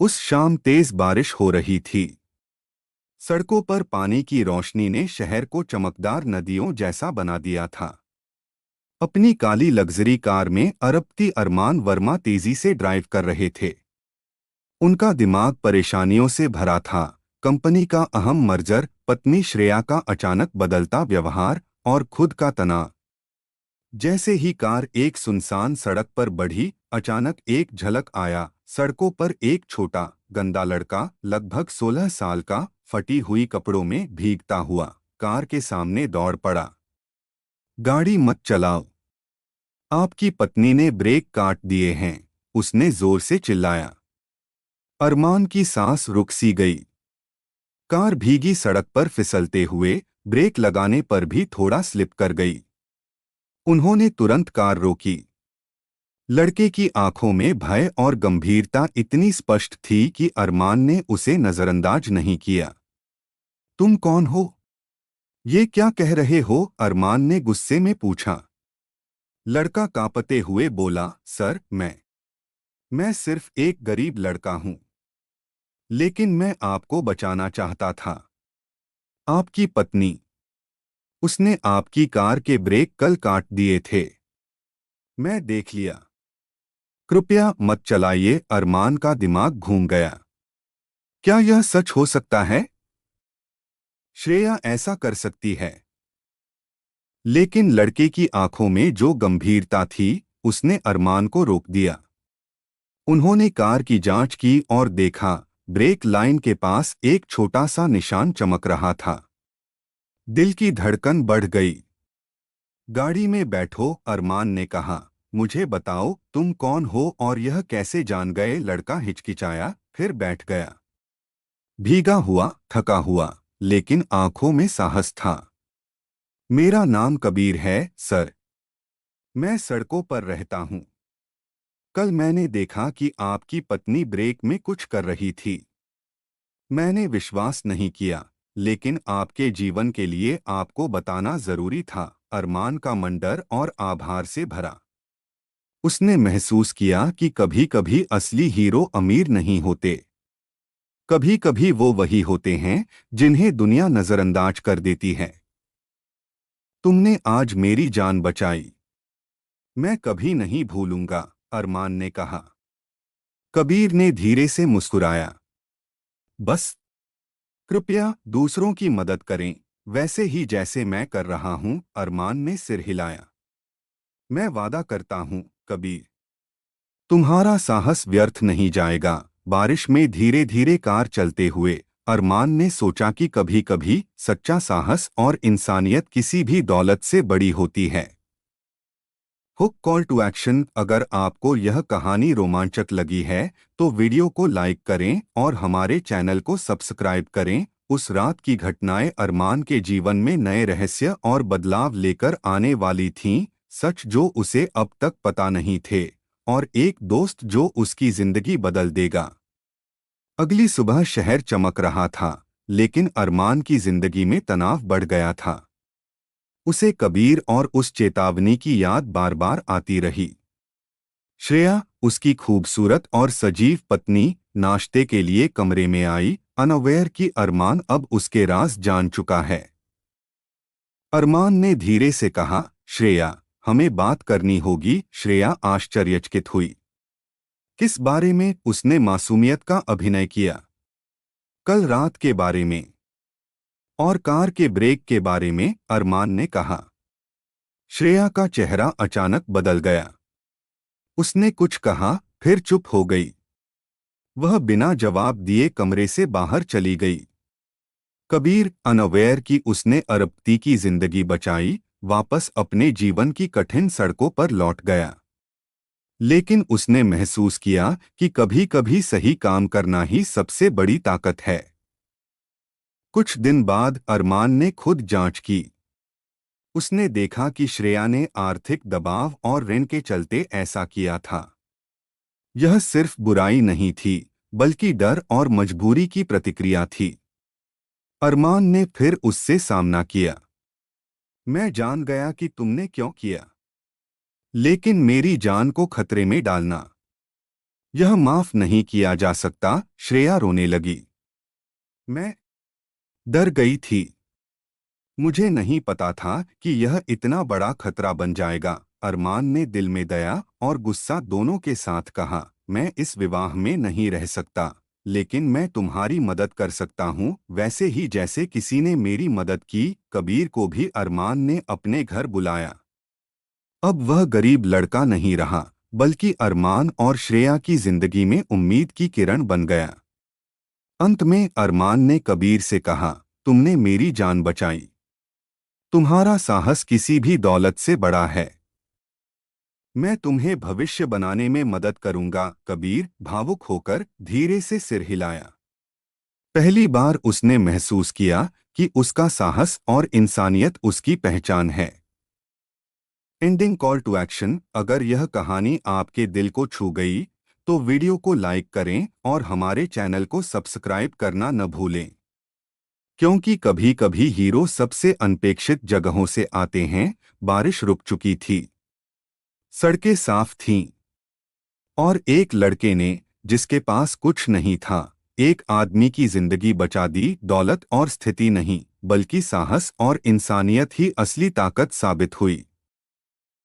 उस शाम तेज बारिश हो रही थी। सड़कों पर पानी की रोशनी ने शहर को चमकदार नदियों जैसा बना दिया था। अपनी काली लग्जरी कार में अरबती अरमान वर्मा तेजी से ड्राइव कर रहे थे। उनका दिमाग परेशानियों से भरा था। कंपनी का अहम मर्जर, पत्नी श्रेया का अचानक बदलता व्यवहार और खुद का तनाव। जैसे ही कार एक सुनसान सड़क पर बढ़ी, अचानक एक झलक आया। सड़कों पर एक छोटा गंदा लड़का, लगभग 16 साल का, फटी हुई कपड़ों में भीगता हुआ कार के सामने दौड़ पड़ा। गाड़ी मत चलाओ, आपकी पत्नी ने ब्रेक काट दिए हैं, उसने जोर से चिल्लाया। अरमान की सांस रुक सी गई। कार भीगी सड़क पर फिसलते हुए ब्रेक लगाने पर भी थोड़ा स्लिप कर गई। उन्होंने तुरंत कार रोकी। लड़के की आंखों में भय और गंभीरता इतनी स्पष्ट थी कि अरमान ने उसे नजरअंदाज नहीं किया। तुम कौन हो? ये क्या कह रहे हो? अरमान ने गुस्से में पूछा। लड़का कांपते हुए बोला, सर, मैं सिर्फ एक गरीब लड़का हूं, लेकिन मैं आपको बचाना चाहता था। आपकी पत्नी, उसने आपकी कार के ब्रेक कल काट दिए थे। मैं देख लिया। कृपया मत चलाइए। अरमान का दिमाग घूम गया। क्या यह सच हो सकता है? श्रेया ऐसा कर सकती है? लेकिन लड़के की आंखों में जो गंभीरता थी, उसने अरमान को रोक दिया। उन्होंने कार की जांच की और देखा, ब्रेक लाइन के पास एक छोटा सा निशान चमक रहा था। दिल की धड़कन बढ़ गई। गाड़ी में बैठो, अरमान ने कहा। मुझे बताओ, तुम कौन हो और यह कैसे जान गए? लड़का हिचकिचाया, फिर बैठ गया। भीगा हुआ, थका हुआ, लेकिन आंखों में साहस था। मेरा नाम कबीर है, सर। मैं सड़कों पर रहता हूँ। कल मैंने देखा कि आपकी पत्नी ब्रेक में कुछ कर रही थी। मैंने विश्वास नहीं किया, लेकिन आपके जीवन के लिए आपको बताना जरूरी था। अरमान का मन डर और आभार से भरा। उसने महसूस किया कि कभी कभी असली हीरो अमीर नहीं होते। कभी कभी वो वही होते हैं जिन्हें दुनिया नजरअंदाज कर देती है। तुमने आज मेरी जान बचाई, मैं कभी नहीं भूलूंगा, अरमान ने कहा। कबीर ने धीरे से मुस्कुराया। बस, कृपया दूसरों की मदद करें, वैसे ही जैसे मैं कर रहा हूं। अरमान ने सिर हिलाया। मैं वादा करता हूं, कबीर, तुम्हारा साहस व्यर्थ नहीं जाएगा। बारिश में धीरे धीरे कार चलते हुए अरमान ने सोचा कि कभी कभी सच्चा साहस और इंसानियत किसी भी दौलत से बड़ी होती है। Hook call to action. अगर आपको यह कहानी रोमांचक लगी है तो वीडियो को लाइक करें और हमारे चैनल को सब्सक्राइब करें। उस रात की घटनाएं अरमान के जीवन में नए रहस्य और बदलाव लेकर आने वाली थीं, सच जो उसे अब तक पता नहीं थे, और एक दोस्त जो उसकी जिंदगी बदल देगा। अगली सुबह शहर चमक रहा था, लेकिन अरमान की जिंदगी में तनाव बढ़ गया था। उसे कबीर और उस चेतावनी की याद बार बार आती रही। श्रेया, उसकी खूबसूरत और सजीव पत्नी, नाश्ते के लिए कमरे में आई, अनअवेयर कि अरमान अब उसके राज जान चुका है। अरमान ने धीरे से कहा, श्रेया, हमें बात करनी होगी। श्रेया आश्चर्यचकित हुई। किस बारे में? उसने मासूमियत का अभिनय किया। कल रात के बारे में और कार के ब्रेक के बारे में, अरमान ने कहा। श्रेया का चेहरा अचानक बदल गया। उसने कुछ कहा, फिर चुप हो गई। वह बिना जवाब दिए कमरे से बाहर चली गई। कबीर, अनअवेयर कि उसने अरबती की जिंदगी बचाई, वापस अपने जीवन की कठिन सड़कों पर लौट गया। लेकिन उसने महसूस किया कि कभी कभी सही काम करना ही सबसे बड़ी ताकत है। कुछ दिन बाद अरमान ने खुद जांच की। उसने देखा कि श्रेया ने आर्थिक दबाव और ऋण के चलते ऐसा किया था। यह सिर्फ बुराई नहीं थी, बल्कि डर और मजबूरी की प्रतिक्रिया थी। अरमान ने फिर उससे सामना किया। मैं जान गया कि तुमने क्यों किया, लेकिन मेरी जान को खतरे में डालना, यह माफ नहीं किया जा सकता। श्रेया रोने लगी। मैं डर गई थी। मुझे नहीं पता था कि यह इतना बड़ा खतरा बन जाएगा। अरमान ने दिल में दया और गुस्सा दोनों के साथ कहा, मैं इस विवाह में नहीं रह सकता, लेकिन मैं तुम्हारी मदद कर सकता हूँ, वैसे ही जैसे किसी ने मेरी मदद की। कबीर को भी अरमान ने अपने घर बुलाया। अब वह गरीब लड़का नहीं रहा, बल्कि अरमान और श्रेया की जिंदगी में उम्मीद की किरण बन गया। अंत में अरमान ने कबीर से कहा, तुमने मेरी जान बचाई। तुम्हारा साहस किसी भी दौलत से बड़ा है। मैं तुम्हें भविष्य बनाने में मदद करूंगा। कबीर भावुक होकर धीरे से सिर हिलाया। पहली बार उसने महसूस किया कि उसका साहस और इंसानियत उसकी पहचान है। Ending call to action. अगर यह कहानी आपके दिल को छू गई तो वीडियो को लाइक करें और हमारे चैनल को सब्सक्राइब करना न भूलें, क्योंकि कभी कभी हीरो सबसे अनपेक्षित जगहों से आते हैं। बारिश रुक चुकी थी, सड़कें साफ थीं, और एक लड़के ने, जिसके पास कुछ नहीं था, एक आदमी की जिंदगी बचा दी। दौलत और स्थिति नहीं, बल्कि साहस और इंसानियत ही असली ताकत साबित हुई।